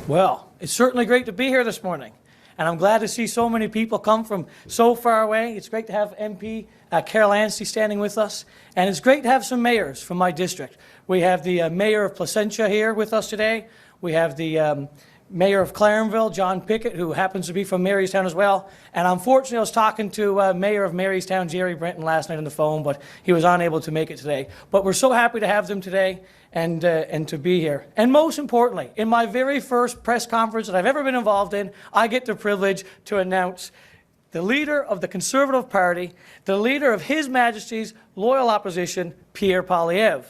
Well, it's certainly great to be here this morning, and I'm glad to see so many people come from so far away. It's great to have MP Carol Anstey standing with us, and it's great to have some mayors from my district. We have the mayor of Placentia here with us today. We have the mayor of Clarenville, John Pickett, who happens to be from Marystown as well. And unfortunately, I was talking to mayor of Marystown, Jerry Brenton, last night on the phone, but he was unable to make it today. But we're so happy to have them today and to be here. And most importantly, in my very first press conference that I've ever been involved in, I get the privilege to announce the leader of the Conservative Party, the leader of His Majesty's loyal opposition, Pierre Poilievre.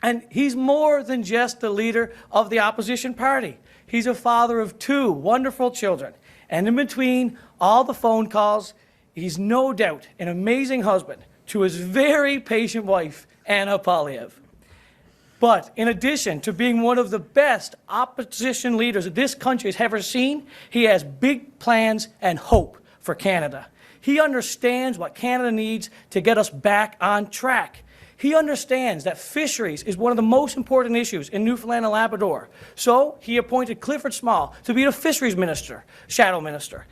And he's more than just the leader of the opposition party. He's a father of 2 wonderful children. And in between all the phone calls, he's no doubt an amazing husband to his very patient wife, Anna Poilievre. But in addition to being one of the best opposition leaders that this country has ever seen, he has big plans and hope for Canada. He understands what Canada needs to get us back on track. He understands that fisheries is one of the most important issues in Newfoundland and Labrador. So he appointed Clifford Small to be the fisheries minister, shadow minister.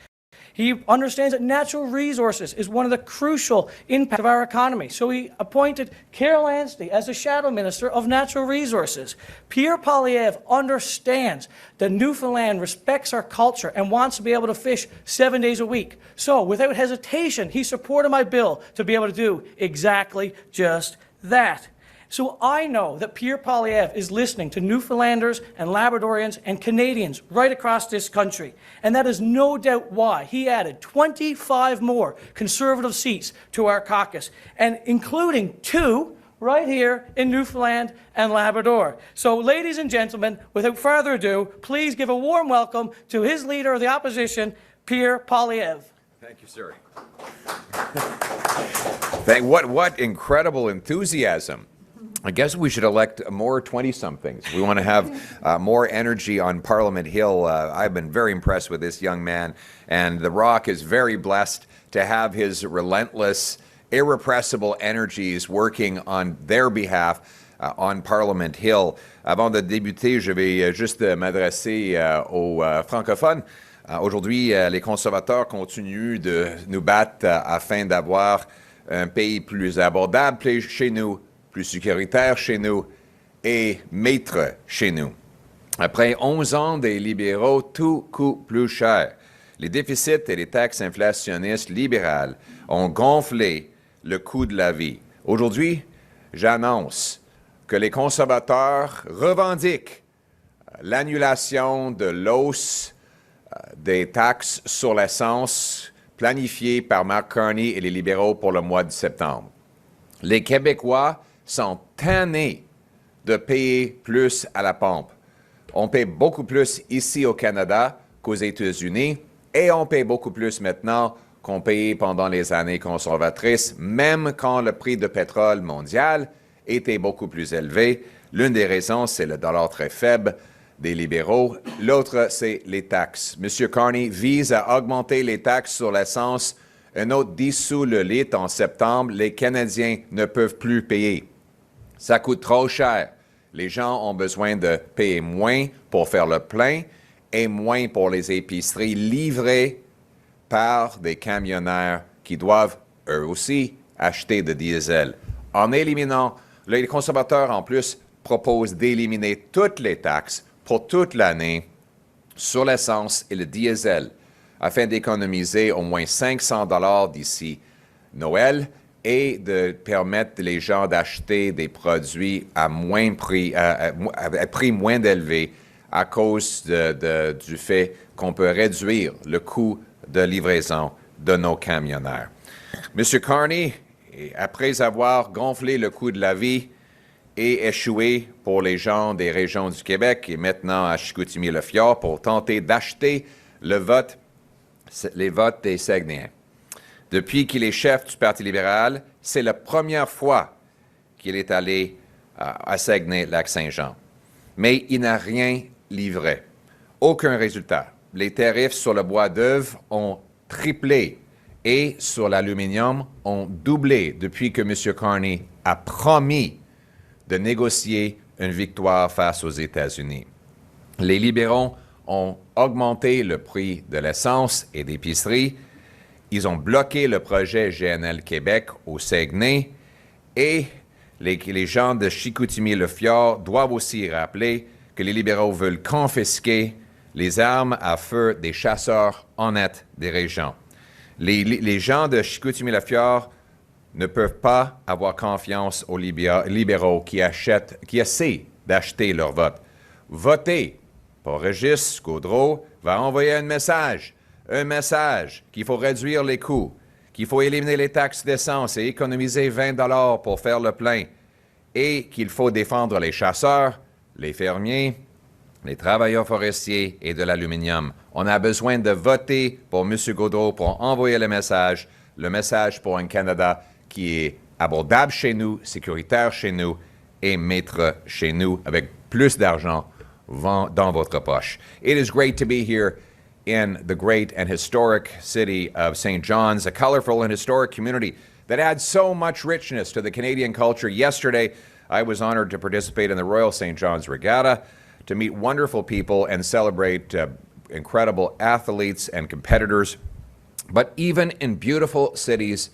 He understands that natural resources is one of the crucial impacts of our economy. So he appointed Carol Anstey as the shadow minister of natural resources. Pierre Poilievre understands that Newfoundland respects our culture and wants to be able to fish 7 days a week. So without hesitation, he supported my bill to be able to do exactly just that. So I know that Pierre Poilievre is listening to Newfoundlanders and Labradorians and Canadians right across this country. And that is no doubt why he added 25 more Conservative seats to our caucus, and including 2 right here in Newfoundland and Labrador. So ladies and gentlemen, without further ado, please give a warm welcome to his leader of the opposition, Pierre Poilievre. Thank you, sir. What incredible enthusiasm. I guess we should elect more 20-somethings. We want to have more energy on Parliament Hill. I've been very impressed with this young man, and The Rock is very blessed to have his relentless, irrepressible energies working on their behalf on Parliament Hill. Avant de débuter, je vais juste m'adresser aux francophones. Aujourd'hui, les conservateurs continuent de nous battre afin d'avoir un pays plus abordable chez nous, plus sécuritaire chez nous et maître chez nous. Après 11 ans des libéraux, tout coûte plus cher. Les déficits et les taxes inflationnistes libérales ont gonflé le coût de la vie. Aujourd'hui, j'annonce que les conservateurs revendiquent l'annulation de l'hausse des taxes sur l'essence planifiée par Mark Carney et les libéraux pour le mois de septembre. Les Québécois sont tannés de payer plus à la pompe. On paie beaucoup plus ici au Canada qu'aux États-Unis, et on paie beaucoup plus maintenant qu'on payait pendant les années conservatrices, même quand le prix de pétrole mondial était beaucoup plus élevé. L'une des raisons, c'est le dollar très faible des libéraux. L'autre, c'est les taxes. M. Carney vise à augmenter les taxes sur l'essence. Un autre 10 sous le litre en septembre. Les Canadiens ne peuvent plus payer. Ça coûte trop cher. Les gens ont besoin de payer moins pour faire le plein et moins pour les épiceries livrées par des camionneurs qui doivent, eux aussi, acheter de diesel. En éliminant, les conservateurs, en plus, proposent d'éliminer toutes les taxes pour toute l'année sur l'essence et le diesel, afin d'économiser au moins 500 $ d'ici Noël et de permettre les gens d'acheter des produits à prix moins élevé à cause du fait qu'on peut réduire le coût de livraison de nos camionneurs. M. Carney, après avoir gonflé le coût de la vie et échoué pour les gens des régions du Québec et maintenant à Chicoutimi-le-Fjord pour tenter d'acheter les votes des Saguenayens. Depuis qu'il est chef du Parti libéral, c'est la première fois qu'il est allé à Saguenay-Lac-Saint-Jean. Mais il n'a rien livré. Aucun résultat. Les tarifs sur le bois d'œuvre ont triplé et sur l'aluminium ont doublé depuis que M. Carney a promis de négocier une victoire face aux États-Unis. Les libéraux ont augmenté le prix de l'essence et d'épicerie. Ils ont bloqué le projet GNL Québec au Saguenay. Et les gens de Chicoutimi-le-Fjord doivent aussi rappeler que les libéraux veulent confisquer les armes à feu des chasseurs honnêtes des régions. Les gens de Chicoutimi-le-Fjord ne peuvent pas avoir confiance aux libéraux qui essaient d'acheter leur vote. Voter pour Régis Gaudreault va envoyer un message qu'il faut réduire les coûts, qu'il faut éliminer les taxes d'essence et économiser 20 $ pour faire le plein, et qu'il faut défendre les chasseurs, les fermiers, les travailleurs forestiers et de l'aluminium. On a besoin de voter pour M. Gaudreault pour envoyer le message pour un Canada qui est abordable chez nous, sécuritaire chez nous et maître chez nous, avec plus d'argent dans votre poche. It is great to be here in the great and historic city of St. John's, a colorful and historic community that adds so much richness to the Canadian culture. Yesterday, I was honored to participate in the Royal St. John's Regatta, to meet wonderful people and celebrate incredible athletes and competitors. But even in beautiful cities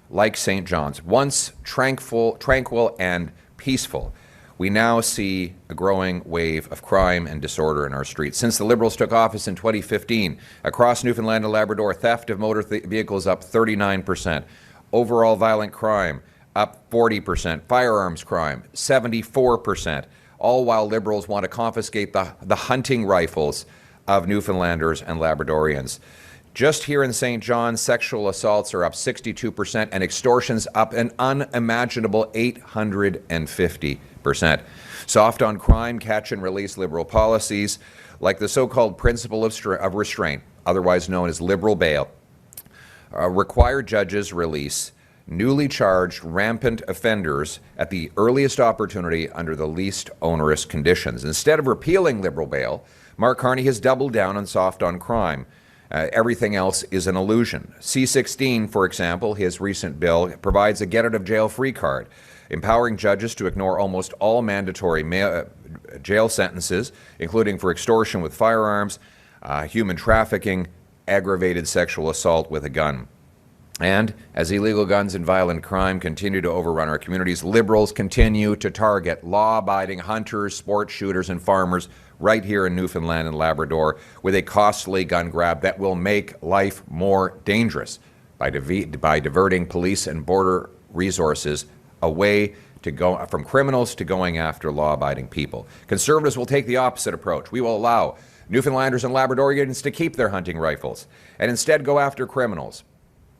like St. John's, once tranquil and peaceful, we now see a growing wave of crime and disorder in our streets. Since the Liberals took office in 2015, across Newfoundland and Labrador, theft of motor vehicles up 39%, overall violent crime up 40%, firearms crime 74%, all while Liberals want to confiscate the hunting rifles of Newfoundlanders and Labradorians. Just here in St. John's, sexual assaults are up 62% and extortions up an unimaginable 850%. Soft on crime, catch and release Liberal policies like the so-called principle of restraint, otherwise known as Liberal bail, require judges release newly charged rampant offenders at the earliest opportunity under the least onerous conditions. Instead of repealing Liberal bail, Mark Carney has doubled down on soft on crime. Everything else is an illusion. C-16, for example, his recent bill, provides a get-out-of-jail-free card, empowering judges to ignore almost all mandatory jail sentences, including for extortion with firearms, human trafficking, aggravated sexual assault with a gun. And as illegal guns and violent crime continue to overrun our communities, Liberals continue to target law-abiding hunters, sport shooters, and farmers right here in Newfoundland and Labrador with a costly gun grab that will make life more dangerous by diverting police and border resources away from criminals to going after law-abiding people. Conservatives will take the opposite approach. We will allow Newfoundlanders and Labradorians to keep their hunting rifles and instead go after criminals.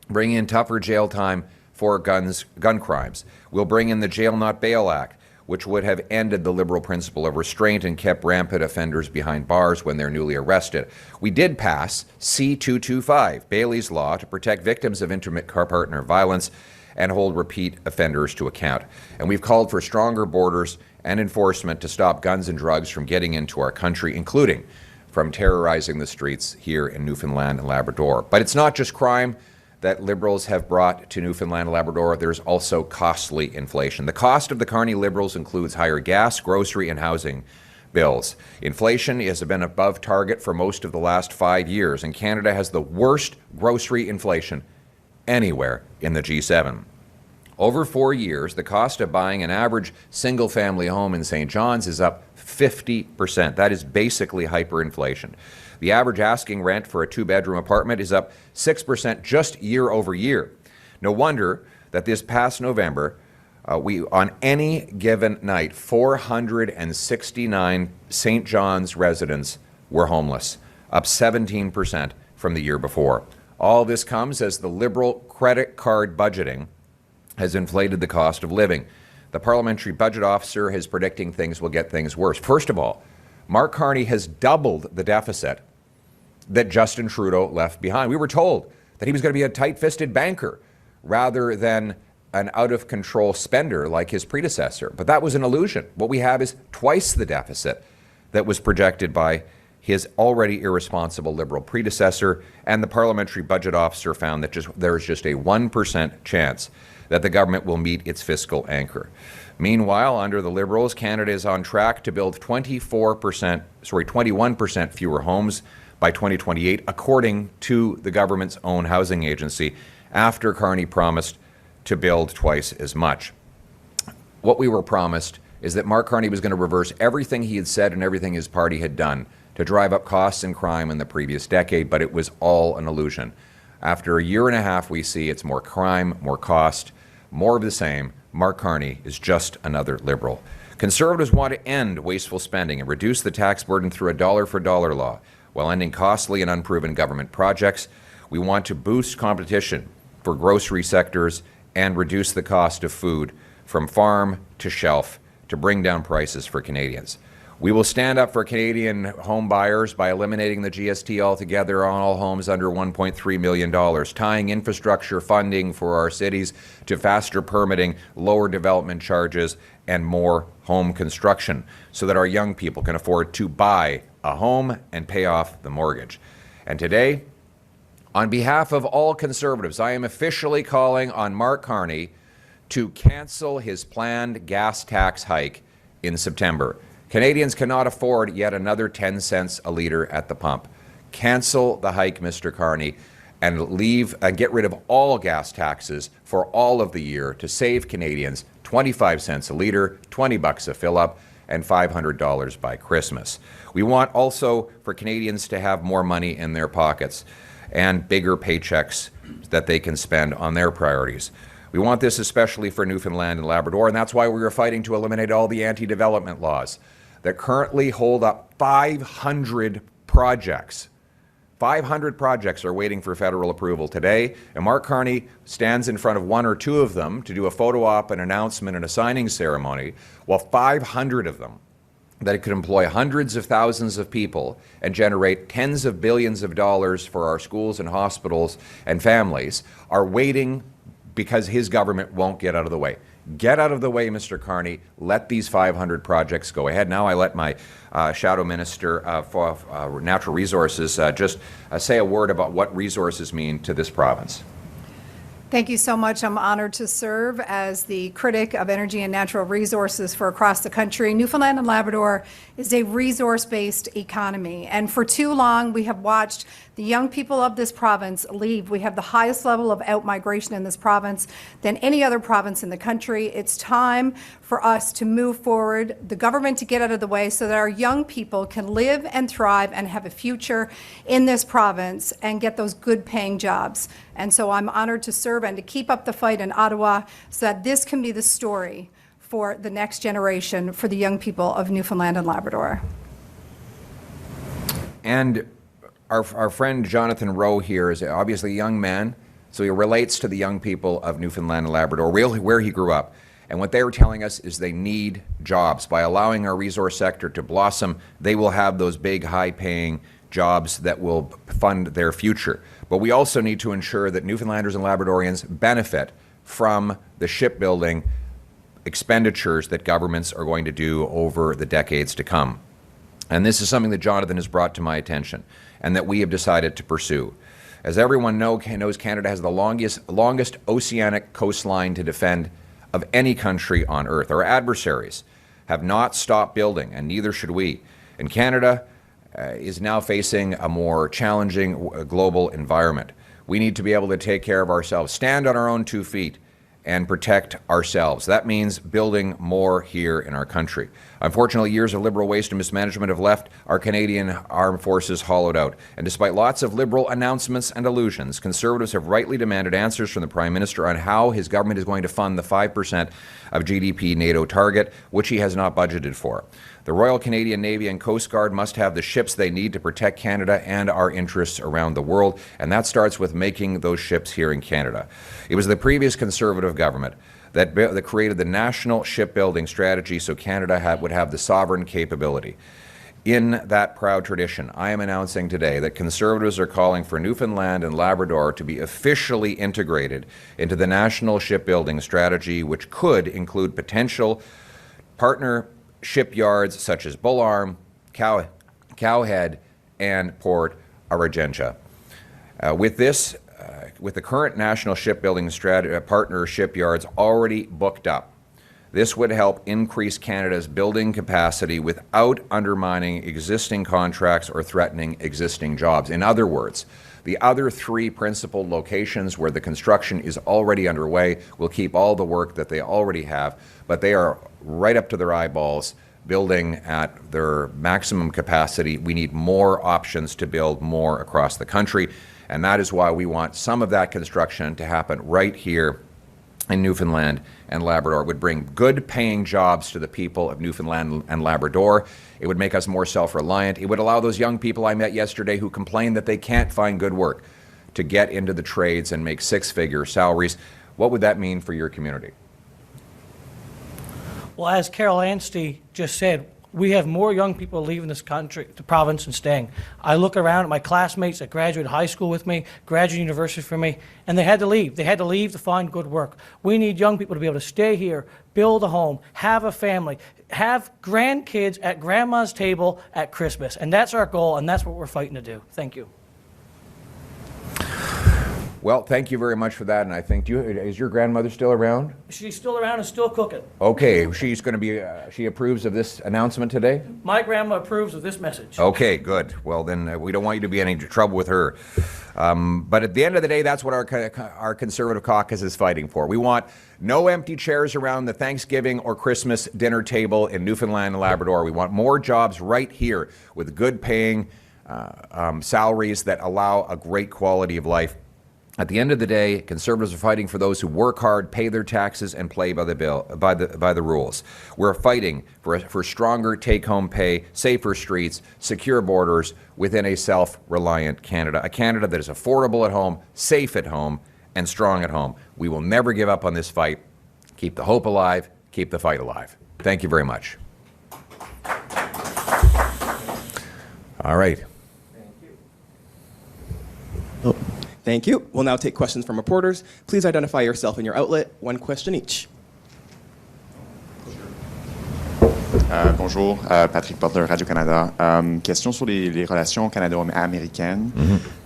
Bring in tougher jail time for gun crimes. We'll bring in the Jail Not Bail Act, which would have ended the Liberal principle of restraint and kept rampant offenders behind bars when they're newly arrested. We did pass C-225, Bailey's Law, to protect victims of intimate partner violence and hold repeat offenders to account. And we've called for stronger borders and enforcement to stop guns and drugs from getting into our country, including from terrorizing the streets here in Newfoundland and Labrador. But it's not just crime that Liberals have brought to Newfoundland and Labrador. There's also costly inflation. The cost of the Carney Liberals includes higher gas, grocery, and housing bills. Inflation has been above target for most of the last 5 years, and Canada has the worst grocery inflation anywhere in the G7. Over 4 years, the cost of buying an average single-family home in St. John's is up 50%. That is basically hyperinflation. The average asking rent for a two-bedroom apartment is up 6% just year over year. No wonder that this past November, on any given night, 469 St. John's residents were homeless, up 17% from the year before. All this comes as the Liberal credit card budgeting has inflated the cost of living. The parliamentary budget officer is predicting things will get things worse. First of all, Mark Carney has doubled the deficit that Justin Trudeau left behind. We were told that he was going to be a tight-fisted banker rather than an out-of-control spender like his predecessor. But that was an illusion. What we have is twice the deficit that was projected by his already irresponsible Liberal predecessor and the parliamentary budget officer found that there is just a 1% chance that the government will meet its fiscal anchor. Meanwhile, under the Liberals, Canada is on track to build 21% fewer homes by 2028, according to the government's own housing agency, after Carney promised to build twice as much. What we were promised is that Mark Carney was going to reverse everything he had said and everything his party had done to drive up costs and crime in the previous decade, but it was all an illusion. After a year and a half, we see it's more crime, more cost, more of the same. Mark Carney is just another Liberal. Conservatives want to end wasteful spending and reduce the tax burden through a dollar-for-dollar law, while ending costly and unproven government projects. We want to boost competition for grocery sectors and reduce the cost of food from farm to shelf to bring down prices for Canadians. We will stand up for Canadian home buyers by eliminating the GST altogether on all homes under $1.3 million, tying infrastructure funding for our cities to faster permitting, lower development charges, and more home construction so that our young people can afford to buy a home and pay off the mortgage. And today, on behalf of all Conservatives, I am officially calling on Mark Carney to cancel his planned gas tax hike in September. Canadians cannot afford yet another 10 cents a litre at the pump. Cancel the hike, Mr. Carney, and get rid of all gas taxes for all of the year to save Canadians 25 cents a litre, 20 bucks a fill-up, and $500 by Christmas. We want also for Canadians to have more money in their pockets and bigger paychecks that they can spend on their priorities. We want this especially for Newfoundland and Labrador, and that's why we are fighting to eliminate all the anti-development laws that currently hold up 500 projects. 500 projects are waiting for federal approval today, and Mark Carney stands in front of one or two of them to do a photo op, an announcement, and a signing ceremony, while 500 of them that could employ hundreds of thousands of people and generate tens of billions of dollars for our schools and hospitals and families are waiting because his government won't get out of the way. Get out of the way, Mr. Carney. Let these 500 projects go ahead. Now I let my Shadow Minister for Natural Resources just say a word about what resources mean to this province. Thank you so much. I'm honored to serve as the critic of energy and natural resources for across the country. Newfoundland and Labrador is a resource-based economy, and for too long we have watched the young people of this province leave. We have the highest level of out-migration in this province than any other province in the country. It's time for us to move forward, the government to get out of the way so that our young people can live and thrive and have a future in this province and get those good-paying jobs. And so I'm honored to serve and to keep up the fight in Ottawa so that this can be the story for the next generation, for the young people of Newfoundland and Labrador. And our friend Jonathan Rowe here is obviously a young man, so he relates to the young people of Newfoundland and Labrador, really where he grew up. And what they were telling us is they need jobs. By allowing our resource sector to blossom, they will have those big, high-paying jobs that will fund their future. But we also need to ensure that Newfoundlanders and Labradorians benefit from the shipbuilding expenditures that governments are going to do over the decades to come. And this is something that Jonathan has brought to my attention and that we have decided to pursue. As everyone knows, Canada has the longest oceanic coastline to defend of any country on Earth. Our adversaries have not stopped building, and neither should we. And Canada is now facing a more challenging global environment. We need to be able to take care of ourselves, stand on our own 2 feet, and protect ourselves. That means building more here in our country. Unfortunately, years of Liberal waste and mismanagement have left our Canadian armed forces hollowed out. And despite lots of Liberal announcements and illusions, Conservatives have rightly demanded answers from the Prime Minister on how his government is going to fund the 5% of GDP NATO target, which he has not budgeted for. The Royal Canadian Navy and Coast Guard must have the ships they need to protect Canada and our interests around the world, and that starts with making those ships here in Canada. It was the previous Conservative government that created the National Shipbuilding Strategy so Canada would have the sovereign capability. In that proud tradition, I am announcing today that Conservatives are calling for Newfoundland and Labrador to be officially integrated into the National Shipbuilding Strategy, which could include potential partner shipyards such as Bull Arm, Cowhead, and Port Argentia. With the current national shipbuilding partner shipyards already booked up, this would help increase Canada's building capacity without undermining existing contracts or threatening existing jobs. In other words, the other three principal locations where the construction is already underway will keep all the work that they already have, but they are right up to their eyeballs, building at their maximum capacity. We need more options to build more across the country, and that is why we want some of that construction to happen right here in Newfoundland and Labrador. It would bring good paying jobs to the people of Newfoundland and Labrador. It would make us more self-reliant. It would allow those young people I met yesterday who complain that they can't find good work to get into the trades and make six-figure salaries. What would that mean for your community? Well, as Carol Anstey just said, we have more young people leaving this country, the province, and staying. I look around at my classmates that graduated high school with me, graduated university for me, and they had to leave. They had to leave to find good work. We need young people to be able to stay here, build a home, have a family, have grandkids at grandma's table at Christmas. And that's our goal, and that's what we're fighting to do. Thank you. Well, thank you very much for that. And I think, is your grandmother still around? She's still around and still cooking. Okay, she's going to be, she approves of this announcement today? My grandma approves of this message. Okay, good. Well, then we don't want you to be in any trouble with her. But at the end of the day, that's what our Conservative caucus is fighting for. We want no empty chairs around the Thanksgiving or Christmas dinner table in Newfoundland and Labrador. We want more jobs right here with good paying salaries that allow a great quality of life. At the end of the day, Conservatives are fighting for those who work hard, pay their taxes, and play by the rules. We're fighting for stronger take-home pay, safer streets, secure borders within a self-reliant Canada, a Canada that is affordable at home, safe at home, and strong at home. We will never give up on this fight. Keep the hope alive, keep the fight alive. Thank you very much. All right. Oh. Thank you. We'll now take questions from reporters. Please identify yourself and your outlet. One question each. Bonjour, Patrick Porter, Radio-Canada. Question sur les relations canado-américaines.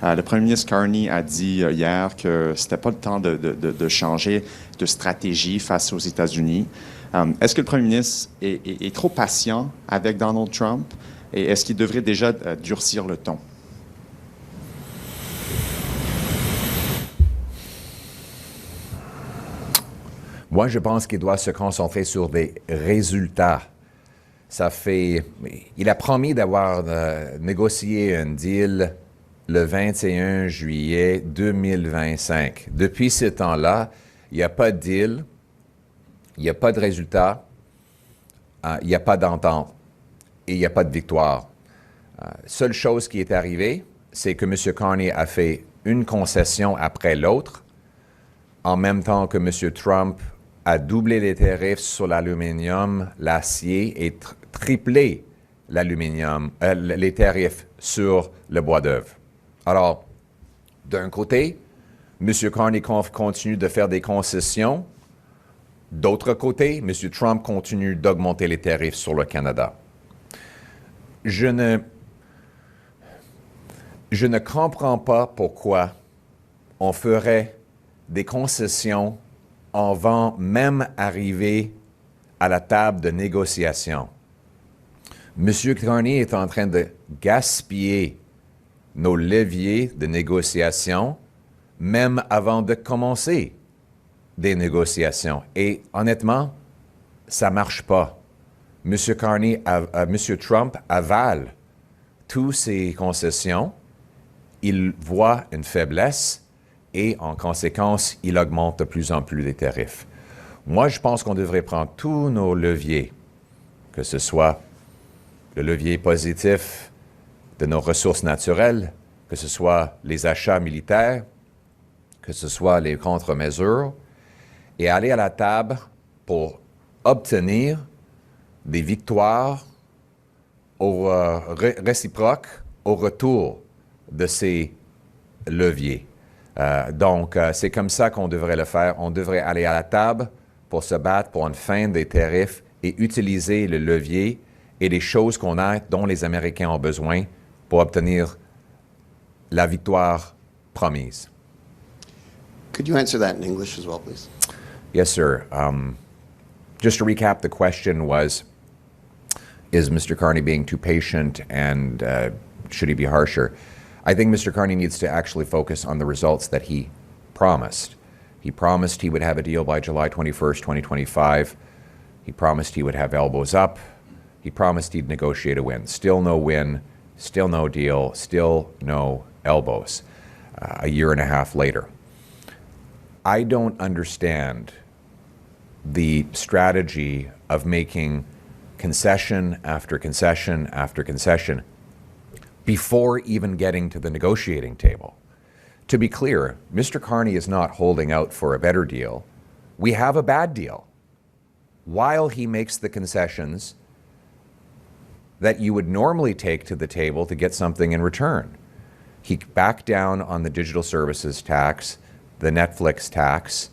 Le premier ministre Carney a dit hier que ce n'était pas le temps de changer de stratégie face aux États-Unis. Est-ce que le premier ministre est trop patient avec Donald Trump et est-ce qu'il devrait déjà durcir le ton? Moi, je pense qu'il doit se concentrer sur des résultats. Il a promis d'avoir négocié un deal le 21 juillet 2025. Depuis ce temps-là, il n'y a pas de deal, il n'y a pas de résultat, il n'y a pas d'entente et il n'y a pas de victoire. Seule chose qui est arrivée, c'est que M. Carney a fait une concession après l'autre, en même temps que M. Trump a doublé les tarifs sur l'aluminium, l'acier et triplé l'aluminium, les tarifs sur le bois d'œuvre. Alors, d'un côté, M. Carney continue de faire des concessions. D'autre côté, M. Trump continue d'augmenter les tarifs sur le Canada. Je ne comprends pas pourquoi on ferait des concessions avant même arriver à la table de négociation. M. Carney est en train de gaspiller nos leviers de négociation, même avant de commencer des négociations. Et honnêtement, ça ne marche pas. M. Trump avale toutes ces concessions, il voit une faiblesse, et en conséquence, il augmente de plus en plus les tarifs. Moi, je pense qu'on devrait prendre tous nos leviers, que ce soit le levier positif de nos ressources naturelles, que ce soit les achats militaires, que ce soit les contre-mesures, et aller à la table pour obtenir des victoires réciproques au retour de ces leviers. Donc, c'est comme ça qu'on devrait le faire. On devrait aller à la table pour se battre pour une fin des tarifs et utiliser le levier et les choses qu'on a dont les Américains ont besoin pour obtenir la victoire promise. Could you answer that in English as well, please? Yes, sir. Just to recap, the question was, is Mr. Carney being too patient, and should he be harsher? I think Mr. Carney needs to actually focus on the results that he promised. He promised he would have a deal by July 21st, 2025. He promised he would have elbows up. He promised he'd negotiate a win. Still no win, still no deal, still no elbows. A year and a half later. I don't understand the strategy of making concession after concession after concession before even getting to the negotiating table. To be clear, Mr. Carney is not holding out for a better deal. We have a bad deal. While he makes the concessions that you would normally take to the table to get something in return. He backed down on the digital services tax, the Netflix tax.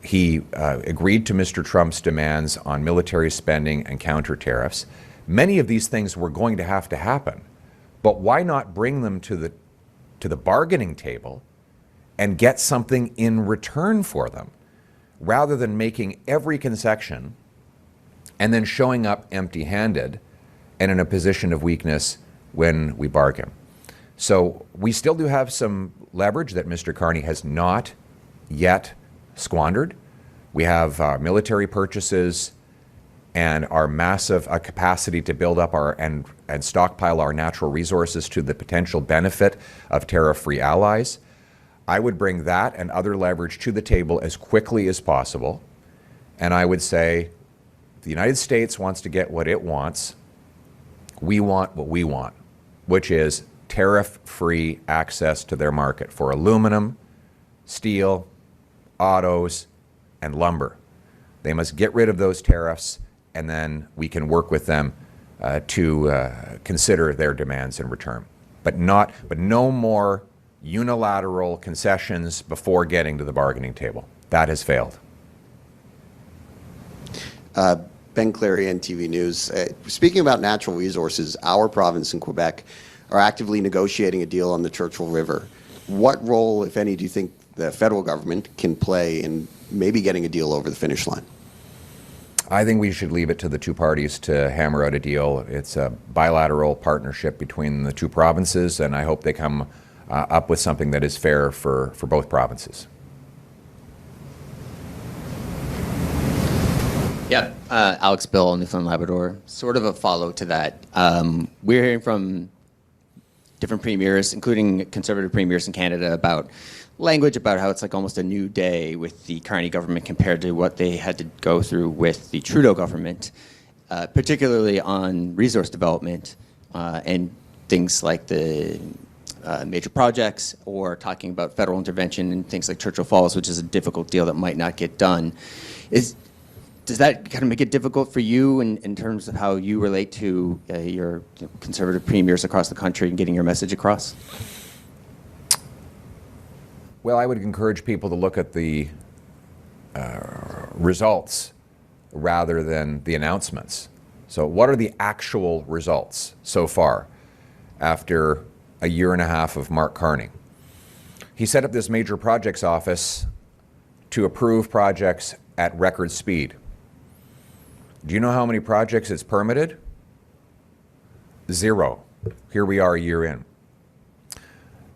He agreed to Mr. Trump's demands on military spending and counter tariffs. Many of these things were going to have to happen, but why not bring them to the bargaining table and get something in return for them, rather than making every concession and then showing up empty-handed and in a position of weakness when we bargain. So we still do have some leverage that Mr. Carney has not yet squandered. We have military purchases and our massive capacity to build up and stockpile our natural resources to the potential benefit of tariff-free allies. I would bring that and other leverage to the table as quickly as possible. And I would say, if the United States wants to get what it wants, we want what we want, which is tariff-free access to their market for aluminum, steel, autos, and lumber. They must get rid of those tariffs, and then we can work with them to consider their demands in return. But no more unilateral concessions before getting to the bargaining table. That has failed. Ben Clary, NTV News. Speaking about natural resources, our province in Quebec are actively negotiating a deal on the Churchill River. What role, if any, do you think the federal government can play in maybe getting a deal over the finish line? I think we should leave it to the two parties to hammer out a deal. It's a bilateral partnership between the two provinces, and I hope they come up with something that is fair for both provinces. Yeah, Alex Bill, Newfoundland Labrador. Sort of a follow to that. We're hearing from different premiers, including conservative premiers in Canada, about language about how it's like almost a new day with the Carney government compared to what they had to go through with the Trudeau government, particularly on resource development and things like the major projects, or talking about federal intervention and things like Churchill Falls, which is a difficult deal that might not get done. Does that kind of make it difficult for you in terms of how you relate to your conservative premiers across the country and getting your message across? Well, I would encourage people to look at the results rather than the announcements. So what are the actual results so far after a year and a half of Mark Carney? He set up this major projects office to approve projects at record speed. Do you know how many projects it's permitted? 0. Here we are a year in.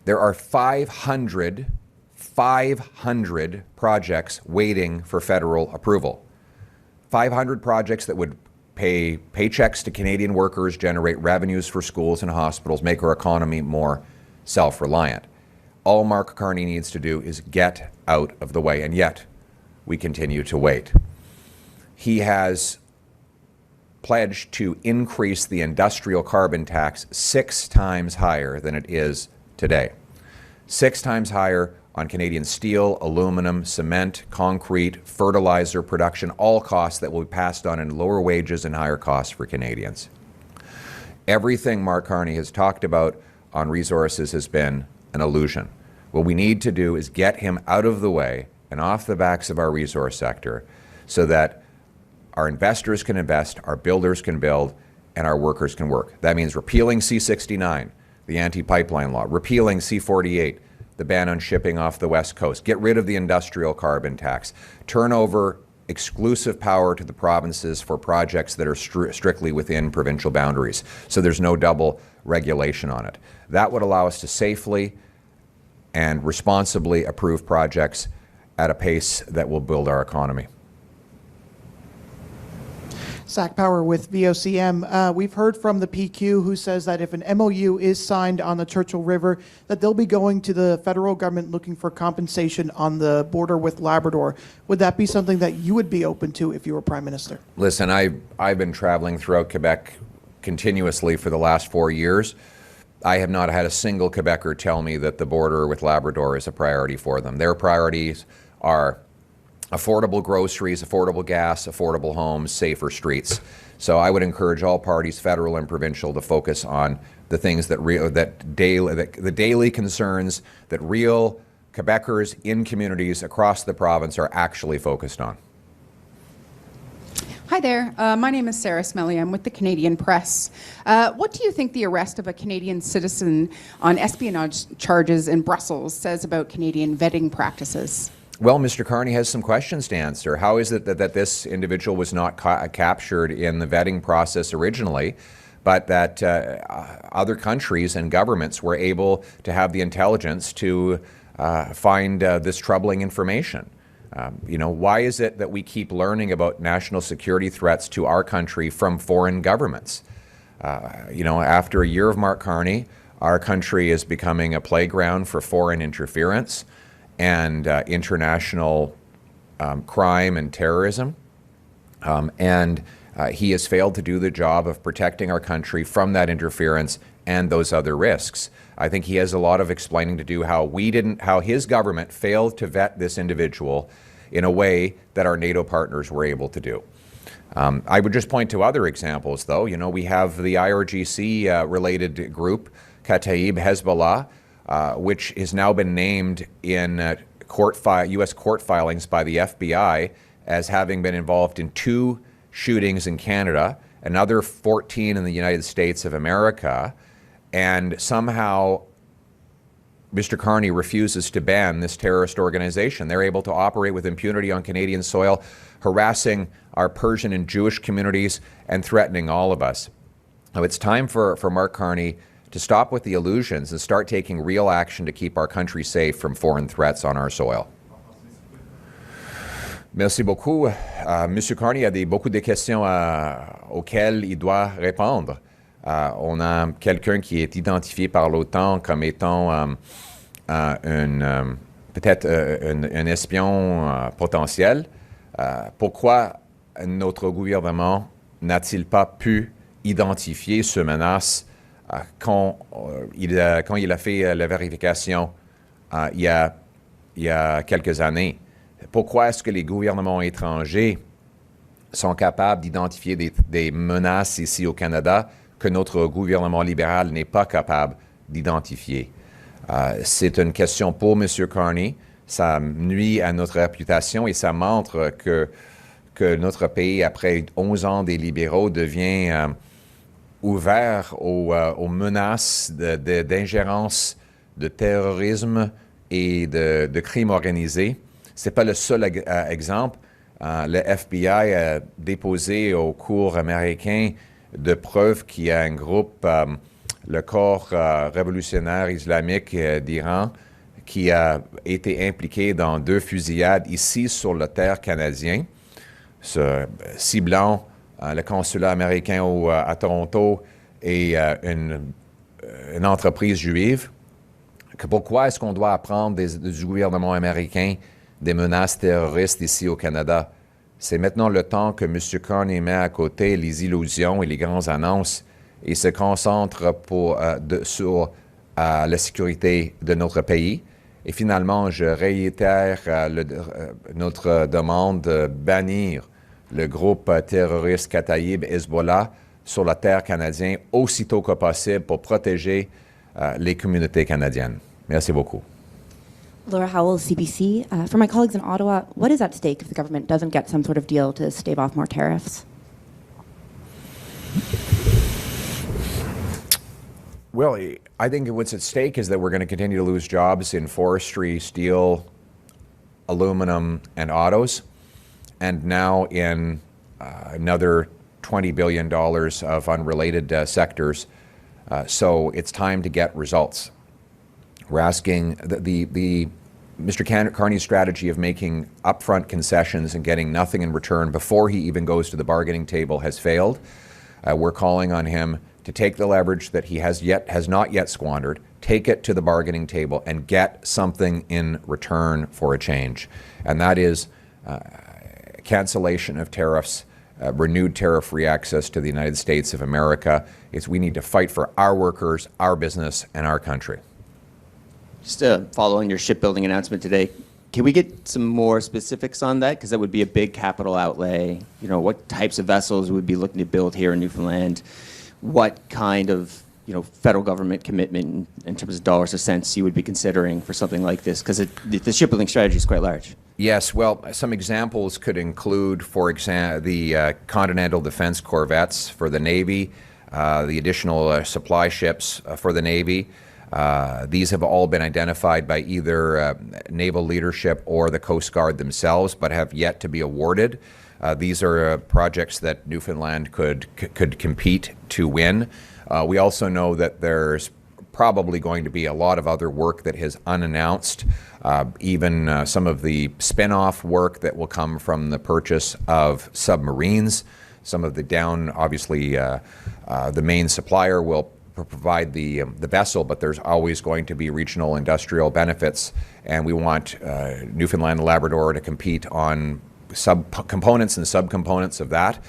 There are 500 projects waiting for federal approval. 500 projects that would pay paychecks to Canadian workers, generate revenues for schools and hospitals, make our economy more self-reliant. All Mark Carney needs to do is get out of the way, and yet we continue to wait. He has pledged to increase the industrial carbon tax 6 times higher than it is today. 6 times higher on Canadian steel, aluminum, cement, concrete, fertilizer production, all costs that will be passed on in lower wages and higher costs for Canadians. Everything Mark Carney has talked about on resources has been an illusion. What we need to do is get him out of the way and off the backs of our resource sector so that our investors can invest, our builders can build, and our workers can work. That means repealing C-69, the anti-pipeline law, repealing C-48, the ban on shipping off the West Coast, get rid of the industrial carbon tax, turn over exclusive power to the provinces for projects that are strictly within provincial boundaries, so there's no double regulation on it. That would allow us to safely and responsibly approve projects at a pace that will build our economy. Zach Power with VOCM. We've heard from the PQ who says that if an MOU is signed on the Churchill River, that they'll be going to the federal government looking for compensation on the border with Labrador. Would that be something that you would be open to if you were Prime Minister? Listen, I've been traveling throughout Quebec continuously for the last 4 years. I have not had a single Quebecer tell me that the border with Labrador is a priority for them. Their priorities are affordable groceries, affordable gas, affordable homes, safer streets. So I would encourage all parties, federal and provincial, to focus on the things that the daily concerns that real Quebecers in communities across the province are actually focused on. Hi there. My name is Sarah Smelly. I'm with the Canadian Press. What do you think the arrest of a Canadian citizen on espionage charges in Brussels says about Canadian vetting practices? Well, Mr. Carney has some questions to answer. How is it that this individual was not captured in the vetting process originally, but that other countries and governments were able to have the intelligence to find this troubling information? You know, why is it that we keep learning about national security threats to our country from foreign governments? You know, after a year of Mark Carney, our country is becoming a playground for foreign interference and international crime and terrorism. He has failed to do the job of protecting our country from that interference and those other risks. I think he has a lot of explaining to do how his government failed to vet this individual in a way that our NATO partners were able to do. I would just point to other examples, though. You know, we have the IRGC related group, Kataib Hezbollah, which has now been named in U.S. court filings by the FBI as having been involved in 2 shootings in Canada, another 14 in the United States of America, and somehow Mr. Carney refuses to ban this terrorist organization. They're able to operate with impunity on Canadian soil, harassing our Persian and Jewish communities and threatening all of us. Now, it's time for Mark Carney to stop with the illusions and start taking real action to keep our country safe from foreign threats on our soil. Merci beaucoup. Monsieur Carney a beaucoup de questions auxquelles il doit répondre. On a quelqu'un qui est identifié par l'OTAN comme étant peut-être un espion potentiel. Pourquoi notre gouvernement n'a-t-il pas pu identifier ce menace quand il a fait la vérification il y a quelques années? Pourquoi est-ce que les gouvernements étrangers sont capables d'identifier des menaces ici au Canada que notre gouvernement libéral n'est pas capable d'identifier? C'est une question pour M. Carney. Ça nuit à notre réputation et ça montre que notre pays, après 11 ans des libéraux, devient ouvert aux menaces d'ingérence, de terrorisme et de crimes organisés. Ce n'est pas le seul exemple. Le FBI a déposé aux cours américains de preuves qu'il y a un groupe, le corps révolutionnaire islamique d'Iran, qui a été impliqué dans 2 fusillades ici sur la terre canadienne, ciblant le consulat américain à Toronto et une entreprise juive. Pourquoi est-ce qu'on doit apprendre du gouvernement américain des menaces terroristes ici au Canada? C'est maintenant le temps que M. Carney met à côté les illusions et les grandes annonces et se concentre sur la sécurité de notre pays. Et finalement, je réitère notre demande de bannir le groupe terroriste Kataib Hezbollah sur la terre canadienne aussitôt que possible pour protéger les communautés canadiennes. Merci beaucoup. Laura Howell, CBC. For my colleagues in Ottawa, what is at stake if the government doesn't get some sort of deal to stave off more tariffs? Well, I think what's at stake is that we're going to continue to lose jobs in forestry, steel, aluminum, and autos, and now in another $20 billion of unrelated sectors. So it's time to get results. We're asking Mr. Carney's strategy of making upfront concessions and getting nothing in return before he even goes to the bargaining table has failed. We're calling on him to take the leverage that he has not yet squandered, take it to the bargaining table, and get something in return for a change. And that is cancellation of tariffs, renewed tariff-free access to the United States of America. We need to fight for our workers, our business, and our country. Just following your shipbuilding announcement today, can we get some more specifics on that? Because that would be a big capital outlay. You know, what types of vessels would be looking to build here in Newfoundland? What kind of federal government commitment in terms of dollars or cents you would be considering for something like this? Because the shipbuilding strategy is quite large. Yes, well, some examples could include, for example, the Continental Defense Corvettes for the Navy, the additional supply ships for the Navy. These have all been identified by either naval leadership or the Coast Guard themselves, but have yet to be awarded. These are projects that Newfoundland could compete to win. We also know that there's probably going to be a lot of other work that is unannounced, even some of the spin-off work that will come from the purchase of submarines. Some of the obviously, the main supplier will provide the vessel, but there's always going to be regional industrial benefits, and we want Newfoundland and Labrador to compete on components and subcomponents of that.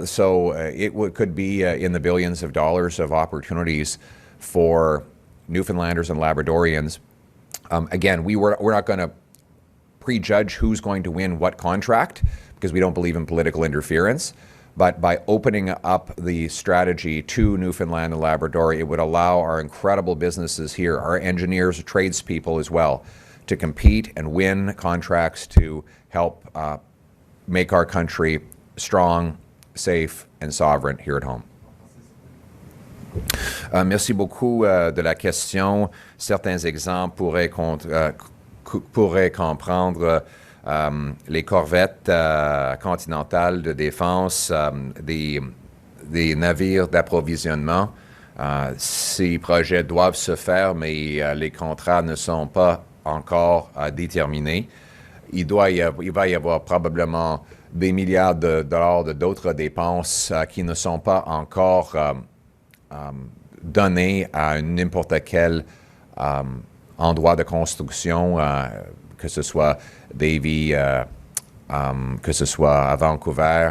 So it could be in the billions of dollars of opportunities for Newfoundlanders and Labradorians. Again, we're not going to prejudge who's going to win what contract, because we don't believe in political interference. But by opening up the strategy to Newfoundland and Labrador, it would allow our incredible businesses here, our engineers, tradespeople as well, to compete and win contracts to help make our country strong, safe, and sovereign here at home. Merci beaucoup de la question. Certains exemples pourraient comprendre les corvettes continentales de défense, des navires d'approvisionnement. Ces projets doivent se faire, mais les contrats ne sont pas encore déterminés. Il va y avoir probablement des milliards de dollars d'autres dépenses qui ne sont pas encore données à n'importe quel endroit de construction, que ce soit Davie, que ce soit à Vancouver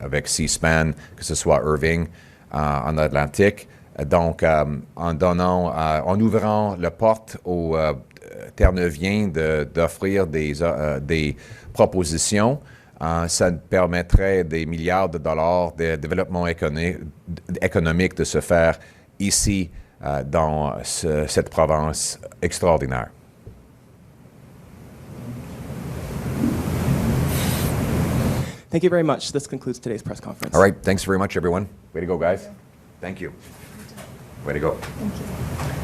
avec Seaspan, que ce soit Irving en Atlantique. Donc, en ouvrant la porte aux Terre-Neuviens d'offrir des propositions, ça permettrait des milliards de dollars de développement économique de se faire ici dans cette province extraordinaire. Thank you very much. This concludes today's press conference. All right. Thanks very much, everyone. Way to go, guys. Thank you. Way to go. Thank you.